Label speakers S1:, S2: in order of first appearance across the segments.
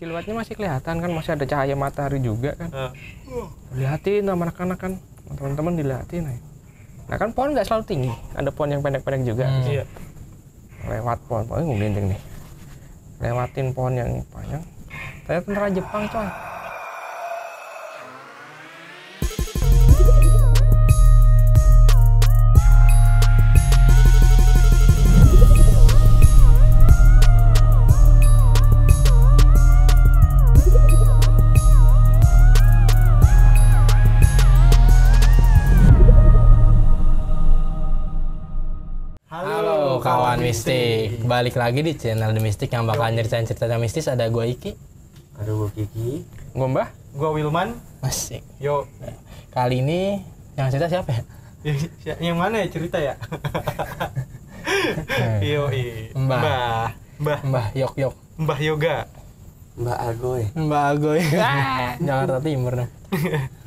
S1: siluetnya masih kelihatan kan, masih ada cahaya matahari juga kan. Lihatin sama anak-anak kan, teman-teman dilihatin ya. Nah kan pohon nggak selalu tinggi, ada pohon yang pendek-pendek juga.
S2: Iya.
S1: Lewat pohon-pohon ngelinding nih, lewatin pohon yang panjang, ternyata tentara Jepang coy.
S3: Kawan mistik, balik lagi di channel The Mystic yang bakal nyeritain cerita mistis. Ada gue Iki,
S2: ada gue Kiki,
S1: Gue Mbah,
S2: gue Wilman.
S3: masih.
S2: Yo,
S3: Kali ini yang cerita siapa ya?
S2: yang mana ya cerita ya? Yo,
S3: Mbah Yok,
S2: Mbah Yoga,
S4: Mbak Agoy.
S3: Mbak Agoy, Jakarta Timur dong.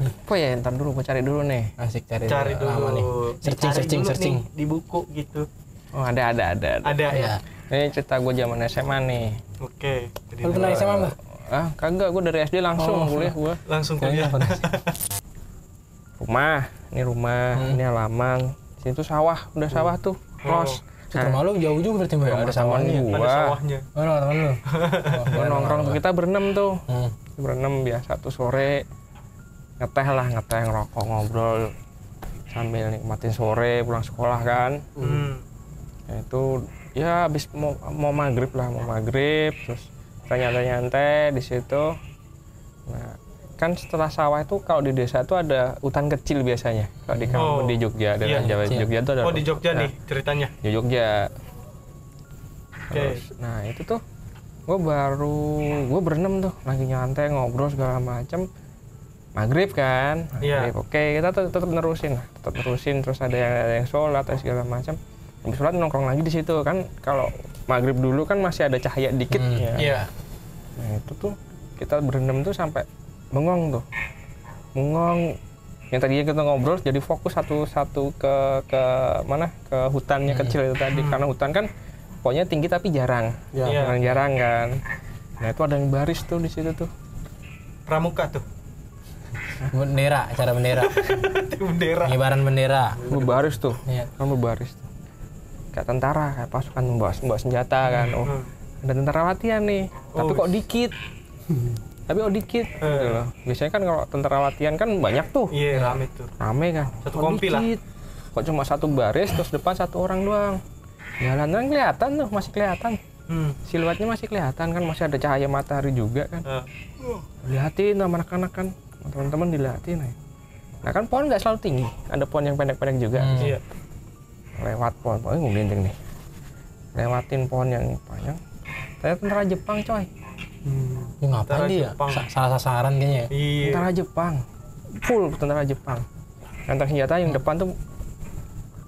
S1: apa ya? Ntar dulu, gue cari dulu nih.
S3: Asik cari
S2: dulu.
S3: lama nih. Searching.
S2: Nih, di buku gitu.
S1: Oh ada.
S2: Ada ya.
S3: Ya.
S1: Ini cerita gue zaman SMA nih.
S2: Oke.
S3: Lu pernah SMA Mbah?
S1: Ah kagak, gue dari SD langsung kuliah gue.
S2: Langsung kuliah.
S1: Rumah, ini halaman. Sini tuh sawah, udah sawah tuh, los.
S3: Rumah lu jauh juga berarti Mbak? Ada sawahnya.
S2: Ada sawahnya.
S3: Oh, teman lu.
S1: Gue nongkrong tuh, kita berenam tuh. Berenam biasa tuh sore ngeteh, ngerokok, ngobrol sambil nikmatin sore pulang sekolah kan. Ya, itu ya habis mau maghrib terus nyantai di situ. Nah kan setelah sawah itu kalau di desa itu ada hutan kecil biasanya kalau di kampung di Jogja dan Jawa. Jogja itu ada
S2: di Jogja nih ceritanya
S1: di Jogja.
S2: Terus,
S1: nah itu tuh gue berenam tuh lagi nyantai ngobrol segala macam. Maghrib kan, Oke, kita tetap nerusin terus ada yang sholat atau segala macam. Habis sholat nongkrong lagi di situ kan. Kalau maghrib dulu kan masih ada cahaya dikit ya.
S2: Iya.
S1: Nah itu tuh kita berenam tuh sampai bengong. Yang tadinya kita ngobrol jadi fokus satu ke mana, ke hutannya kecil itu tadi. Karena hutan kan pokoknya tinggi tapi jarang kan. Nah itu ada yang baris tuh di situ tuh.
S2: Pramuka tuh.
S3: Acara bendera. Pengibaran bendera.
S1: Berbaris tuh.
S3: Iya.
S1: Kan berbaris tuh. Kayak tentara, kayak pasukan membawa senjata kan. Oh, ada tentara latihan nih. Tapi kok dikit. Gitu loh. Biasanya kan kalau tentara latihan kan banyak tuh.
S2: Iya, rame tuh.
S1: Rame kan.
S2: Satu kompi lah.
S1: Kok cuma satu baris terus depan satu orang doang. Jalan kelihatan tuh, masih kelihatan. Siluetnya masih kelihatan kan, masih ada cahaya matahari juga kan. Lihatin sama anak-anak kan. Teman-teman dilihatin ya. Nah kan pohon nggak selalu tinggi, ada pohon yang pendek-pendek juga.
S2: Iya.
S1: Lewat pohon-pohon ngelinding nih, lewatin pohon yang panjang, ternyata tentara Jepang coy.
S3: Ini ngapain dia? Salah sasaran kayaknya ya?
S2: Iya.
S1: Tentara Jepang, full tentara Jepang. Nenteng senjata yang depan tuh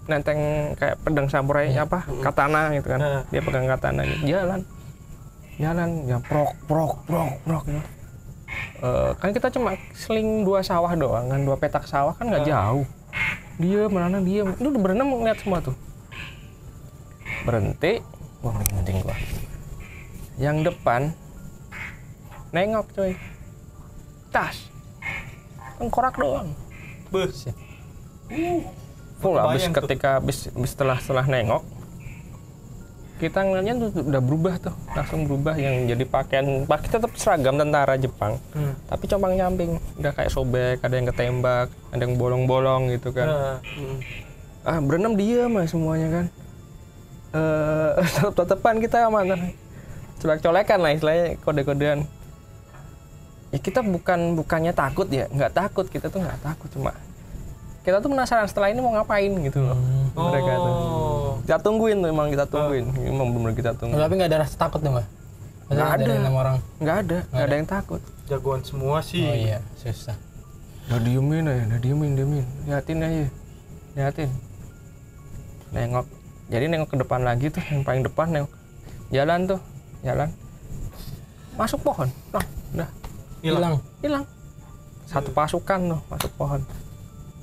S1: nenteng kayak pedang samurai katana gitu kan. Dia pegang katana gitu. Jalan ya prok gitu. Kan kita cuma seling 2 sawah doang kan, 2 petak sawah kan nggak jauh. Diam, itu udah berenam ngeliat semua tuh. Berhenti, wah penting gua. Yang depan nengok coy, tas, tengkorak doang.
S2: Bus.
S1: Full habis setelah nengok, kita ngeliatnya tuh udah berubah tuh, langsung berubah yang jadi pakaian tetap seragam tentara Jepang, tapi compang-camping, udah kayak sobek, ada yang ketembak, ada yang bolong-bolong gitu kan. Berenam diam aja semuanya kan. Tetep-tetepan kita mana, colek-colekan lah istilahnya, kode-kodean. Ya kita bukannya takut ya, nggak takut, kita tuh nggak takut, cuma kita tuh penasaran setelah ini mau ngapain gitu loh. Mereka tuh. Kita tungguin tuh, emang kita tungguin. Emang bener kita tungguin.
S3: Tapi nggak ada rasa takut dong, Mbak?
S1: Nggak ada. Nggak ada yang takut.
S2: Jagoan semua sih.
S3: Oh iya, susah.
S1: Udah diemin. Liatin aja. Nengok. Jadi nengok ke depan lagi tuh, yang paling depan nengok. Jalan. Masuk pohon. Udah.
S3: Hilang.
S1: Satu pasukan tuh, masuk pohon.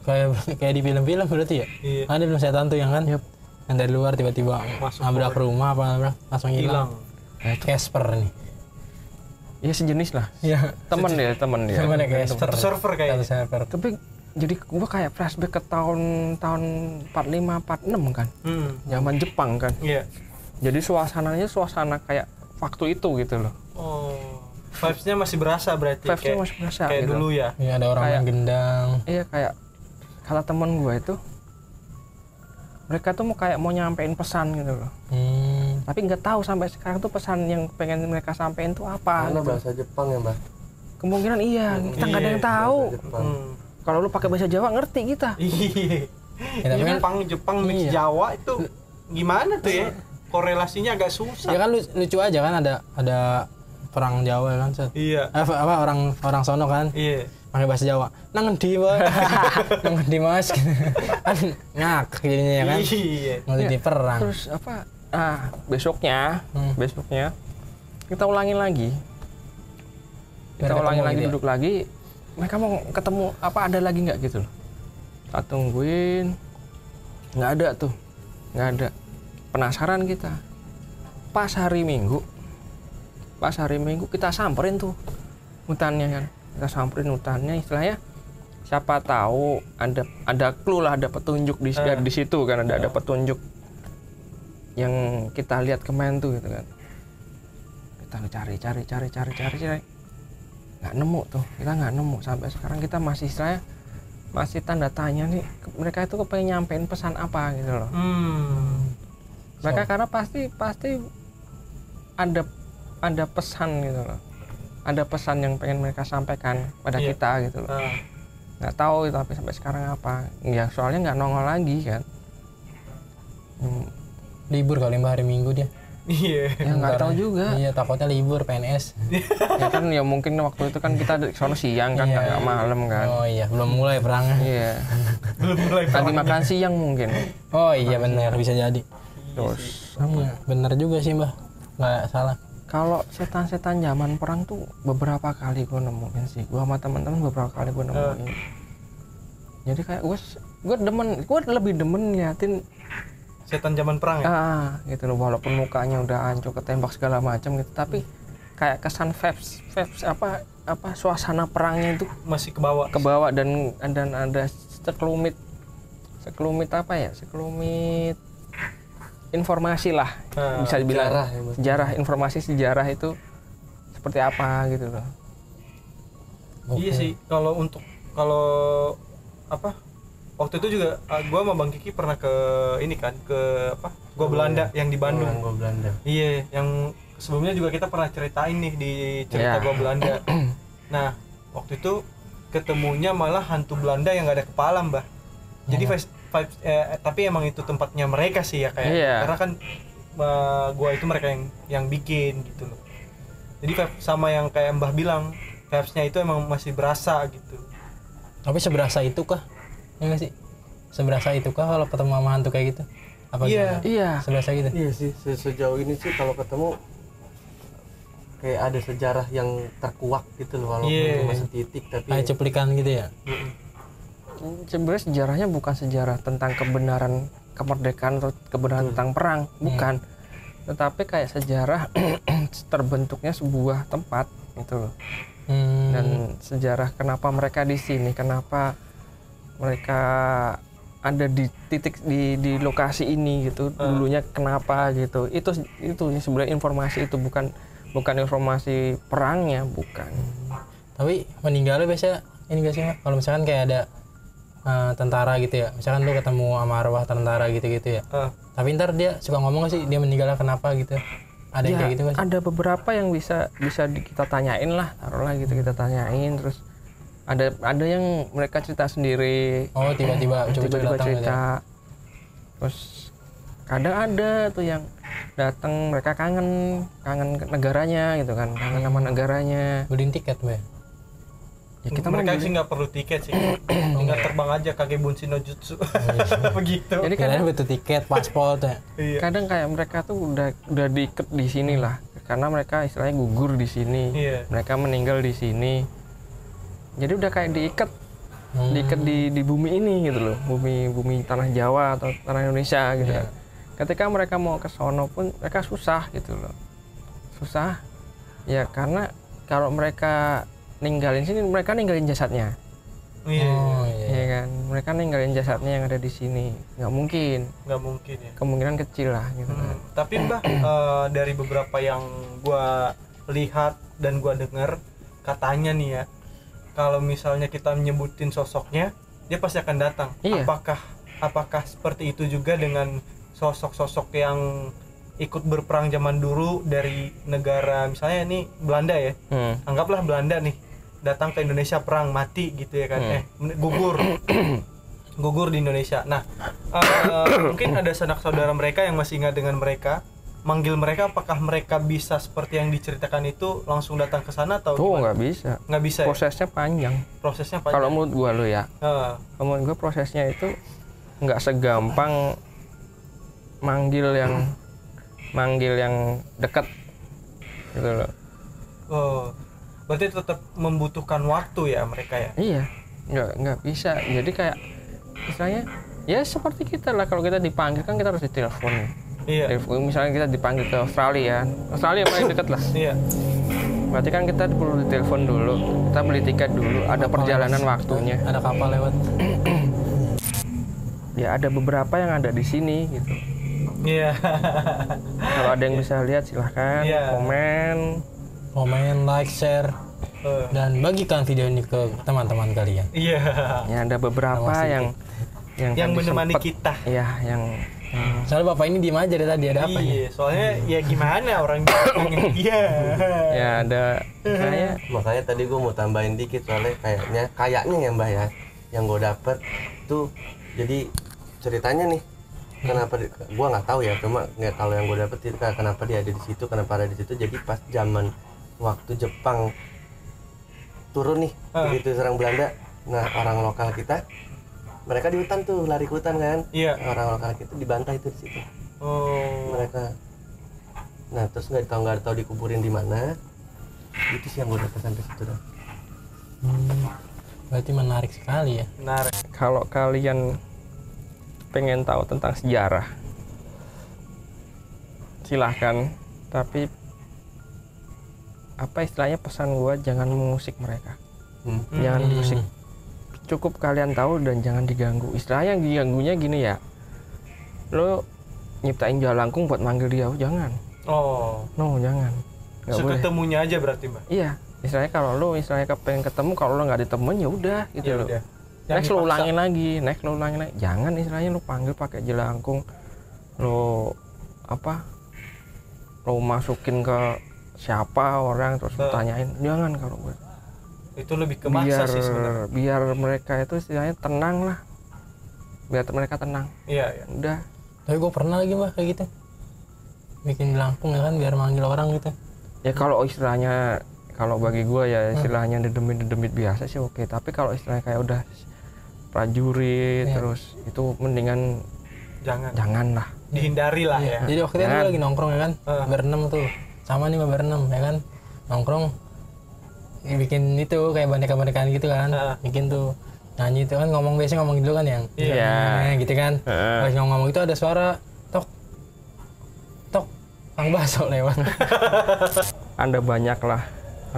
S3: Kayak di film-film berarti ya?
S2: Iya.
S3: Ada film setan tuh yang kan?
S1: Yep.
S3: Yang dari luar tiba-tiba nabrak rumah langsung hilang. Casper nih.
S1: Ya sejenis lah.
S3: Iya.
S1: Temen dia.
S3: Temen ya kayak
S2: Satu server
S3: satu
S2: kayaknya.
S3: server.
S1: Tapi jadi gua kayak flashback ke tahun 45 46 kan. Zaman Jepang kan.
S2: Iya.
S1: Jadi suasananya suasana kayak waktu itu gitu loh.
S2: Oh. Vibes-nya masih berasa berarti.
S1: Vibes-nya masih berasa
S2: kayak
S1: gitu.
S2: dulu ya.
S3: Iya, ada orang
S1: Kayak-
S3: main gendang.
S1: Iya kayak kata temen gua itu mereka tuh mau nyampein pesan gitu loh. Tapi nggak tahu sampai sekarang tuh pesan yang pengen mereka sampein tuh apa.
S4: Karena
S1: Gitu.
S4: bahasa Jepang ya, Mbak.
S1: Kemungkinan iya, kita nggak ada yang tahu.
S4: Bahasa Jepang.
S1: Kalau lu pakai bahasa Jawa ngerti kita.
S2: Iya.
S3: Ya, tapi kan
S2: Jepang mix
S1: Iya.
S2: Jawa itu gimana tuh ya? Korelasinya agak susah.
S3: ya kan lucu aja kan ada perang Jawa kan. Set.
S2: Iya.
S3: Apa orang sono kan
S2: Iya.
S3: pakai bahasa Jawa. Nang ngendi, Pak? Nang ngendi, Mas? Kan ngakak jadinya ya kan.
S2: Iya.
S3: Ngendi di perang.
S1: Terus apa? Besoknya kita ulangin lagi.
S3: Biar ketemu
S1: lagi
S3: gitu ya?
S1: duduk lagi. Mereka mau ketemu apa ada lagi nggak gitu loh. Kita tungguin. Nggak ada tuh. Nggak ada. Penasaran kita. Pas hari Minggu kita samperin tuh hutannya kan. Kita samperin hutannya istilahnya siapa tahu ada clue lah, ada petunjuk di situ kan, ada petunjuk yang kita lihat kemarin tuh gitu kan. Kita cari nggak nemu tuh, kita nggak nemu sampai sekarang. Kita masih istilahnya masih tanda tanya nih, mereka itu kepengen nyampein pesan apa gitu loh. Mereka karena pasti ada pesan gitu loh, ada pesan yang pengen mereka sampaikan pada kita gitu loh. Nggak tahu tapi sampai sekarang apa ya, soalnya nggak nongol lagi kan.
S3: Libur kali Mbak hari Minggu dia.
S2: Iya.
S1: Ya nggak tahu juga.
S3: Iya, takutnya libur PNS.
S1: Ya kan ya mungkin waktu itu kan kita di sono siang kan,
S3: Iya.
S1: nggak malam kan.
S3: Oh iya, belum mulai perangnya.
S1: Iya.
S2: Belum mulai
S1: Lagi makan siang mungkin.
S3: Oh iya benar, bisa jadi.
S1: Terus
S3: Iya, benar juga sih Mbak. Nggak salah.
S1: kalau setan-setan zaman perang tuh beberapa kali gue nemuin sih. Gue sama teman-teman beberapa kali gue nemuin. Jadi kayak gue lebih demen liatin
S2: setan zaman perang ya.
S1: gitu loh, walaupun mukanya udah hancur ketembak segala macam gitu, tapi kayak kesan vibes apa suasana perangnya itu
S2: Masih ke bawah.
S1: dan ada sekelumit informasi lah, bisa dibilang
S4: sejarah ya, Mas.
S1: sejarah itu seperti apa gitu loh.
S2: Iya sih, kalau waktu itu juga gua sama Bang Kiki pernah ke ini kan, ke Gua Belanda yang di Bandung.
S4: Gua Belanda.
S2: Iya, yang sebelumnya juga kita pernah ceritain nih di cerita Gua Belanda. Nah, waktu itu ketemunya malah hantu Belanda yang gak ada kepala, Mbah. Jadi tapi emang itu tempatnya mereka sih ya kayak.
S1: Iya.
S2: Karena kan gua itu mereka yang bikin gitu loh. Jadi vibe sama yang kayak Mbah bilang, vibes-nya itu emang masih berasa gitu.
S3: Tapi seberasa itu kah? Ya nggak sih? Seberasa itu kah kalau ketemu sama hantu kayak gitu? Apa
S2: Iya.
S3: gimana?
S1: Iya.
S3: Seberasa gitu?
S4: Iya sih, sejauh ini sih kalau ketemu kayak ada sejarah yang terkuak gitu loh, walaupun
S2: Iya.
S4: cuma setitik tapi
S3: Kayak cuplikan gitu ya?
S1: Sebenarnya sejarahnya bukan sejarah tentang kebenaran kemerdekaan atau kebenaran tentang perang, bukan. Tetapi kayak sejarah terbentuknya sebuah tempat gitu loh. Dan sejarah kenapa mereka di sini, kenapa mereka ada di titik di lokasi ini gitu, dulunya kenapa gitu. Itu sebenarnya informasi itu bukan informasi perangnya, bukan.
S3: Tapi meninggalnya biasa ini gak sih Mbak? Kalau misalkan kayak ada tentara gitu ya, misalkan lu ketemu sama arwah tentara gitu-gitu ya, tapi ntar dia suka ngomong gak sih dia meninggalnya kenapa gitu? Ada yang
S1: Ya,
S3: kayak gitu gak sih?
S1: ada beberapa yang bisa kita tanyain lah, taruhlah gitu kita tanyain, terus ada yang mereka cerita sendiri.
S3: Oh tiba-tiba datang gitu ya?
S1: cerita. Terus kadang ada tuh yang datang, mereka kangen ke negaranya gitu kan, kangen sama negaranya.
S3: Beliin tiket Mbak?
S1: Ya kita
S2: mereka sih nggak perlu tiket sih, tinggal terbang aja Kagebunshi no Jutsu. Begitu.
S1: jadi
S3: Kirain butuh tiket, paspor ya?
S2: Iya.
S1: kadang kayak mereka tuh udah diikat di sini lah, karena mereka istilahnya gugur di sini,
S2: Iya.
S1: mereka meninggal di sini, jadi udah kayak diikat di bumi ini gitu loh, bumi tanah Jawa atau tanah Indonesia gitu kan. Ketika mereka mau ke sono pun mereka susah gitu loh, susah ya karena kalau mereka ninggalin sini, mereka ninggalin jasadnya. Iya kan, mereka ninggalin jasadnya yang ada di sini, nggak mungkin ya, kemungkinan kecil lah gitu kan.
S2: Tapi Mbah, dari beberapa yang gua lihat dan gua dengar, katanya nih ya, kalau misalnya kita menyebutin sosoknya, dia pasti akan datang.
S1: Iya.
S2: Apakah seperti itu juga dengan sosok-sosok yang ikut berperang zaman dulu dari negara, misalnya ini Belanda ya, anggaplah Belanda nih datang ke Indonesia, perang, mati gitu ya kan, gugur di Indonesia. Nah, mungkin ada sanak saudara mereka yang masih ingat dengan mereka, manggil mereka, apakah mereka bisa seperti yang diceritakan itu langsung datang ke sana atau
S1: tuh nggak bisa
S2: ya?
S1: Prosesnya panjang kalau menurut gua lo ya. Menurut gua prosesnya itu nggak segampang manggil yang dekat gitu loh.
S2: Berarti tetap membutuhkan waktu ya mereka ya?
S1: Iya, nggak bisa. Jadi kayak misalnya ya seperti kita lah, kalau kita dipanggil kan kita harus ditelepon.
S2: Iya.
S1: Telepon, misalnya kita dipanggil ke Australia paling dekat lah.
S2: Iya.
S1: Berarti kan kita perlu ditelepon dulu, kita beli tiket dulu, ada perjalanan waktunya.
S3: Ada kapal lewat.
S1: Ya ada beberapa yang ada di sini gitu.
S2: Iya.
S1: Kalau ada yang bisa lihat silahkan
S3: komen, like, share, dan bagikan video ini ke teman-teman kalian.
S2: Iya.
S1: Ya ada beberapa yang
S2: menemani kita.
S1: Iya, yang
S3: soalnya bapak ini diem aja dari tadi, ada apa ya?
S2: Soalnya ya gimana orang iya.
S1: Ya ada
S4: makanya tadi gue mau tambahin dikit, soalnya kayaknya ya Mbah ya, yang gue dapet tuh, jadi ceritanya nih, kenapa gue nggak tahu ya, cuma nggak, kalau yang gue dapet itu kenapa dia ada di situ, kenapa ada di situ. Jadi pas zaman waktu Jepang turun nih, begitu serang Belanda, nah orang lokal kita, mereka di hutan tuh, lari ke hutan kan.
S2: Iya.
S4: Orang lokal kita dibantai tuh di situ. Mereka, nah terus nggak tahu dikuburin di mana. Itu sih yang gue dapat sampai situ dah.
S3: Berarti menarik sekali ya.
S2: Menarik.
S1: Kalau kalian pengen tahu tentang sejarah, silahkan, tapi apa istilahnya, pesan gua jangan mengusik mereka. Jangan diusik, cukup kalian tahu dan jangan diganggu. Istilahnya diganggunya gini ya, lo nyiptain jalangkung buat manggil dia, jangan. Jangan, nggak boleh.
S2: Seketemunya aja berarti Mbak.
S1: Iya, istilahnya kalau lo pengen ketemu, kalau lo nggak ditemuin ya udah gitu loh. Next lo ulangin lagi, jangan istilahnya lo panggil pakai jelangkung, lo masukin ke siapa orang terus tanyain, jangan. Kalau gue
S2: itu lebih ke maksa sih sebenarnya.
S1: Biar mereka itu istilahnya tenang lah, biar mereka tenang.
S2: Iya.
S1: Udah.
S3: Tapi gue pernah lagi Mbak kayak gitu, bikin jelangkung ya kan, biar manggil orang gitu.
S1: Ya kalau istilahnya, kalau bagi gue ya istilahnya dedemit biasa sih oke. Tapi kalau istilahnya kayak udah prajurit terus itu mendingan jangan lah,
S2: dihindari lah ya.
S3: Jadi waktu itu lagi nongkrong ya kan, berenam tuh sama nih berenam ya kan, nongkrong bikin itu kayak boneka-bonekaan gitu kan, bikin tuh nyanyi itu kan, biasanya ngomong dulu kan yang gitu kan. Pas ngomong itu ada suara tok Kang Baso lewat.
S1: Ada banyak lah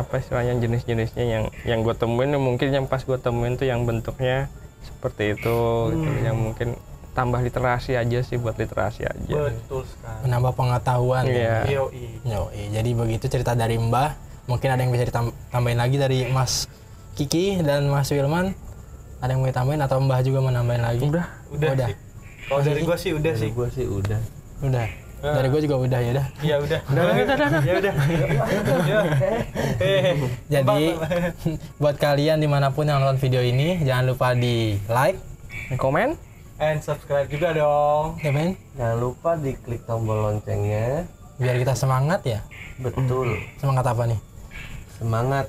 S1: istilahnya jenis-jenisnya yang gue temuin, mungkin yang pas gue temuin tuh yang bentuknya seperti itu gitu. Yang mungkin tambah literasi aja sih, buat literasi aja.
S2: Betul sekali.
S3: Menambah pengetahuan.
S2: Yoi.
S3: Jadi begitu cerita dari Mbah. Mungkin ada yang bisa ditambahin lagi dari Mas Kiki dan Mas Wilman. Ada yang mau ditambahin atau Mbah juga mau nambahin lagi?
S2: Udah. Sih. Kalau dari gua sih udah sih.
S3: Udah. Dari gua juga udah, ya udah.
S2: Iya udah. Ya udah.
S3: Jadi buat kalian dimanapun yang nonton video ini, jangan lupa di like,
S1: komen,
S2: and subscribe juga dong.
S3: ya men.
S4: Jangan lupa diklik tombol loncengnya
S3: Biar kita semangat ya.
S4: Betul.
S3: Semangat apa nih?
S4: Semangat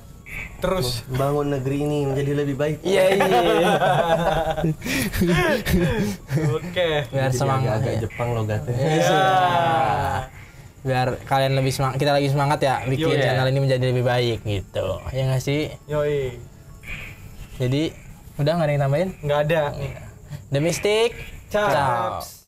S2: terus
S4: bangun negeri ini menjadi lebih baik.
S3: Iya.
S2: Oke.
S3: Biar semangat
S4: agak
S3: ya.
S4: Jepang logatnya.
S3: Biar kalian lebih semangat, kita lagi semangat ya bikin channel ini menjadi lebih baik gitu. Ya nggak sih?
S2: Yoi.
S3: Jadi udah nggak ada yang tambahin?
S2: Nggak ada.
S3: The Mystic.
S2: Caps.